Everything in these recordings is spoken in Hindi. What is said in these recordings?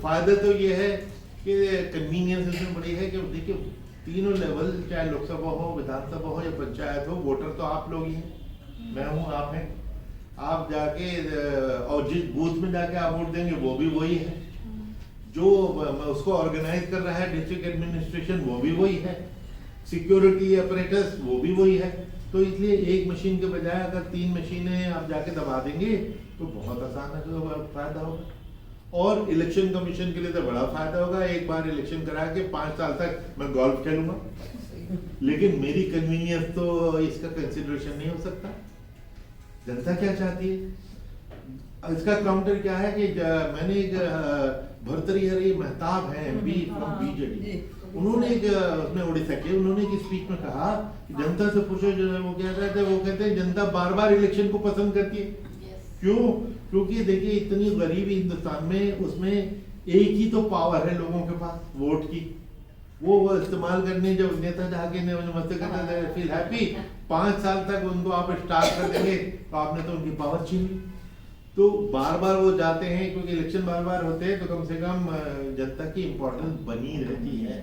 फायदा तो ये है कि कन्वीनियंस इसमें बड़ी है कि देखिए तीनों लेवल, चाहे लोकसभा हो, विधानसभा हो या पंचायत हो, वोटर तो आप लोग ही हैं, मैं हूँ, आप हैं। आप जाके और जिस बूथ में जाके आप वोट देंगे वो भी वही है, जो उसको ऑर्गेनाइज कर रहा है डिस्ट्रिक्ट एडमिनिस्ट्रेशन वो भी वही है, सिक्योरिटी अपरेटस वो भी वही है। तो इसलिए एक मशीन के बजाय अगर 3 मशीनें आप जाके दबा देंगे तो बहुत आसान है, फायदा होगा। और इलेक्शन कमीशन के लिए तो बड़ा फायदा होगा, एक बार इलेक्शन करा के 5 साल तक मैं गोल्फ खेलूंगा, लेकिन मेरी कन्वीनियंस तो इसका कंसिडरेशन नहीं हो सकता। जनता क्या चाहती है, इसका काउंटर क्या है कि मैंने एक भर्तृहरि मेहताब है एमपी फ्रॉम बीजेडी, उन्होंने एक उसमें उड़ीसा के, उन्होंने एक स्पीच में कहा कि जनता से पूछो, जो है वो क्या कहते हैं, वो कहते हैं जनता बार बार इलेक्शन को पसंद करती है। क्यों? क्योंकि देखिए इतनी गरीबी हिंदुस्तान में, उसमें एक ही तो पावर है लोगों के पास, वोट की, वो इस्तेमाल करने जब नेता जाके नमस्ते करते थे फील हैप्पी, 5 साल तक उनको आप स्टार्ट कर देंगे तो आपने तो उनकी पावर छीन ली। तो बार बार वो जाते हैं, क्योंकि इलेक्शन बार बार होते हैं तो कम से कम जनता की इम्पोर्टेंस बनी रहती है,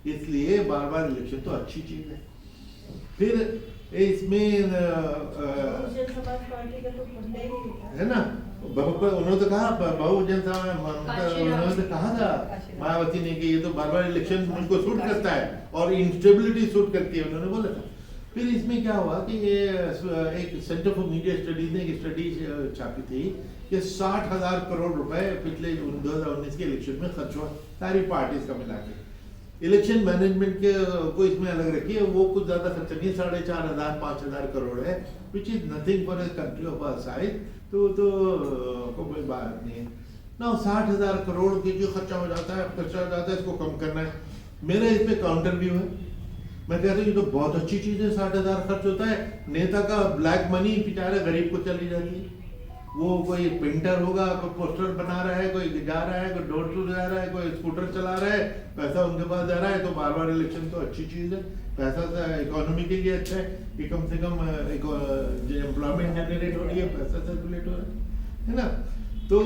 इसलिए बार बार इलेक्शन तो अच्छी चीज है। फिर इसमें है ना, उन्होंने तो कहा बहुजन उन्होंने तो कहा था मायावती ने कि ये तो बार बार इलेक्शन मुझको सूट करता है और इंस्टेबिलिटी सूट करती है, उन्होंने बोला था। फिर इसमें क्या हुआ कि ये एक सेंटर फॉर मीडिया स्टडीज ने एक स्टडी छापी थी कि 60,000 करोड़ रुपए पिछले 2019 के इलेक्शन में खर्च हुआ, सारी पार्टीज का मिला के। इलेक्शन मैनेजमेंट के को इसमें अलग रखी है, वो कुछ ज्यादा खर्चा नहीं, 4,500 5,000 करोड़ है, which is nothing for a country of our size, तो कोई बात नहीं है ना। 60,000 करोड़ की जो खर्चा हो जाता है इसको कम करना है। मेरा इस पे काउंटर व्यू है, मैं कहता हूँ ये तो बहुत अच्छी चीज है, 60,000 खर्च होता है, नेता का ब्लैक मनी बेचारे गरीब को चली जाती है। वो कोई पेंटर होगा, कोई पोस्टर बना रहा है, कोई जा रहा है, कोई डोर टू जा रहा है, कोई स्कूटर चला रहा है, पैसा उनके पास जा रहा है। तो बार बार इलेक्शन तो अच्छी चीज है, पैसा इकोनॉमी के लिए अच्छा है कि कम से कम एम्प्लॉयमेंट जनरेट हो रही है, पैसा सर्कुलेट हो रहा है ना। तो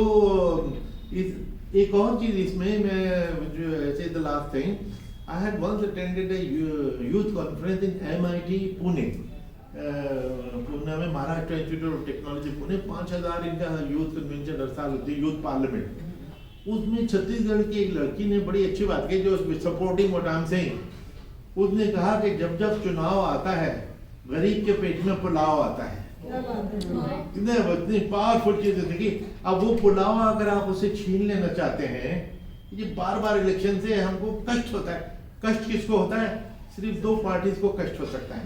एक और चीज इसमें मैं से the last thing, I had once attended a youth conference in MIT Pune, Pune में Maharashtra Institute of Technology Pune, 5,000 इनका यूथ कन्वेंशन हर साल होती है, यूथ पार्लियामेंट। उसमें छत्तीसगढ़ की एक लड़की ने बड़ी अच्छी बात की, जो supporting what I am saying. उसने कहा कि जब जब चुनाव आता है गरीब के पेट में पुलाव आता है। इतनी पावरफुल चीज है कि अब वो पुलाव अगर आप उसे छीन लेना चाहते हैं, ये बार बार इलेक्शन से हमको कष्ट होता है। कष्ट किसको होता है? सिर्फ 2 पार्टीज को कष्ट हो सकता है,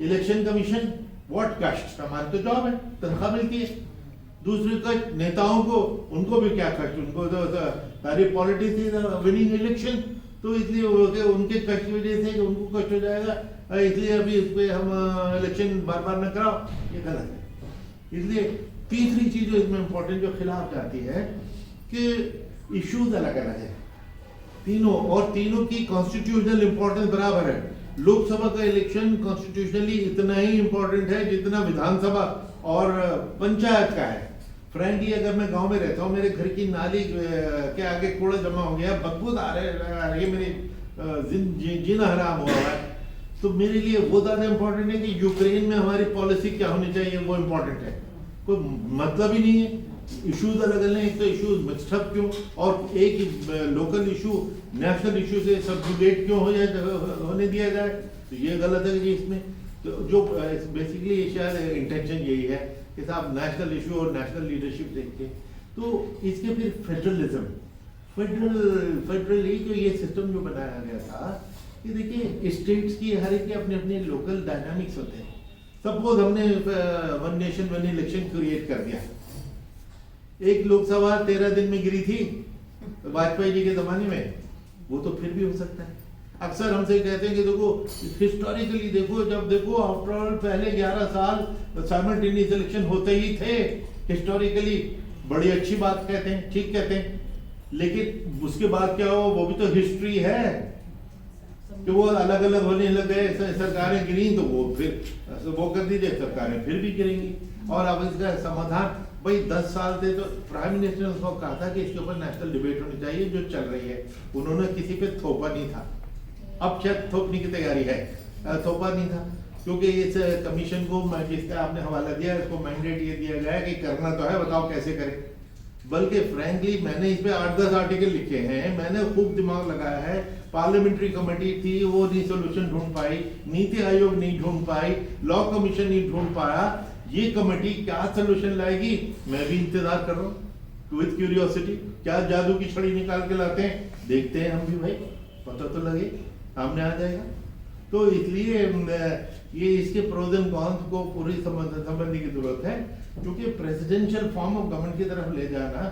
इलेक्शन कमीशन, व्हाट कष्ट, हमारी तो जॉब है, तनख्वाह मिलती है। दूसरी कष्ट नेताओं को, उनको भी क्या कष्ट, उनको तो सारी पॉलिटिक्स इज विनिंग इलेक्शन, तो इसलिए उनके कष्ट की वजह से उनको कष्ट हो जाएगा, इसलिए अभी इस पे हम इलेक्शन बार बार न कराओ, ये गलत है। इसलिए तीसरी चीज जो इसमें इंपॉर्टेंट जो खिलाफ जाती है कि इश्यूज अलग अलग है तीनों, और तीनों की कॉन्स्टिट्यूशनल इंपॉर्टेंस बराबर है। लोकसभा का इलेक्शन कॉन्स्टिट्यूशनली इतना ही इंपॉर्टेंट है जितना विधानसभा और पंचायत का है। फ्रेंकली अगर मैं गांव में रहता हूँ, मेरे घर की नाली के आगे कूड़ा जमा हो गया, बदबूदार है, मेरी जीना हराम हुआ है, तो मेरे लिए वो ज्यादा इंपॉर्टेंट है कि यूक्रेन में हमारी पॉलिसी क्या होनी चाहिए, वो इंपॉर्टेंट है। कोई मतलब ही नहीं है, इश्यूज अलग अलग हैं। एक तो इश्यूज मिक्सअप क्यों, और एक लोकल इशू नेशनल इशू से सब्जुगेट क्यों होने दिया जाए, तो ये गलत है जी। इसमें तो जो बेसिकली शायद इंटेंशन यही है कि साहब नेशनल इशू और नेशनल लीडरशिप देख के, तो इसके फिर फेडरली जो ये सिस्टम जो बनाया गया था, कि देखिए स्टेट्स की हर एक के अपने अपने लोकल डायनामिक्स होते हैं। सपोज हमने 1 नेशन 1 इलेक्शन क्रिएट कर दिया, एक लोकसभा 13 दिन में गिरी थी वाजपेयी जी के जमाने में, वो तो फिर भी हो सकता है। अक्सर हमसे कहते हैं कि देखो हिस्टोरिकली देखो, जब देखो आफ्टर ऑल पहले 11 साल साइमल्टेनियस इलेक्शन होते ही थे, हिस्टोरिकली बड़ी अच्छी बात कहते हैं, ठीक कहते हैं, लेकिन उसके बाद क्या हो, वो भी तो हिस्ट्री है कि वो अलग अलग होने लग गए, सरकारें गिरी तो वो फिर वो कर दीजिए, सरकारें फिर भी गिरेंगी। और अब इसका समाधान भाई 10 साल से तो प्राइम मिनिस्टर ने उसको कहा था कि इसके ऊपर नेशनल डिबेट होनी चाहिए जो चल रही है, उन्होंने किसी पे थोपा नहीं था। अब शायद थोपने की तैयारी है, थोपा नहीं था क्योंकि इस कमीशन को जिसका आपने हवाला दिया इसको मैंडेट ये दिया गया है कि करना तो है, बताओ कैसे करें। बल्कि फ्रैंकली मैंने इस पे 8-10 आर्टिकल लिखे हैं, मैंने खूब दिमाग लगाया है। पार्लियामेंट्री कमेटी थी, वो नहीं सोल्यूशन ढूंढ पाई, नीति आयोग नहीं ढूंढ पाई, लॉ कमीशन नहीं ढूंढ पाया। ये कमेटी क्या सोल्यूशन लाएगी, मैं भी इंतजार कर रहा हूँ विद क्यूरियोसिटी। क्या जादू की छड़ी निकाल के लाते हैं, देखते हैं हम भी भाई, पता तो लगे, सामने आ जाएगा। तो इसलिए ये इसके प्रोज एंड कॉन्स को पूरी समझने की जरूरत है, क्योंकि प्रेसिडेंशियल फॉर्म ऑफ गवर्नमेंट की तरफ ले जाना,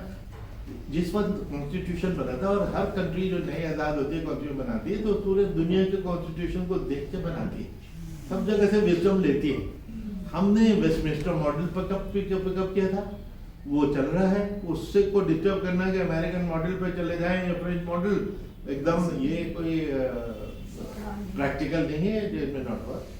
जिस वक्त कॉन्स्टिट्यूशन बना था, और हर कंट्री जो नई आजाद होती है कॉन्स्टिट्यूशन बनाती है तो पूरे दुनिया के कॉन्स्टिट्यूशन को देख के बनाती है, सब जगह से विजडम लेती है। हमने वेस्टमिंस्टर मॉडल पर कब पिकअप किया था, वो चल रहा है, उससे को डिस्टर्ब करना है कि अमेरिकन मॉडल पे चले जाएं या फ्रेंच मॉडल, एकदम ये कोई प्रैक्टिकल नहीं है, इट मे नॉट वर्क।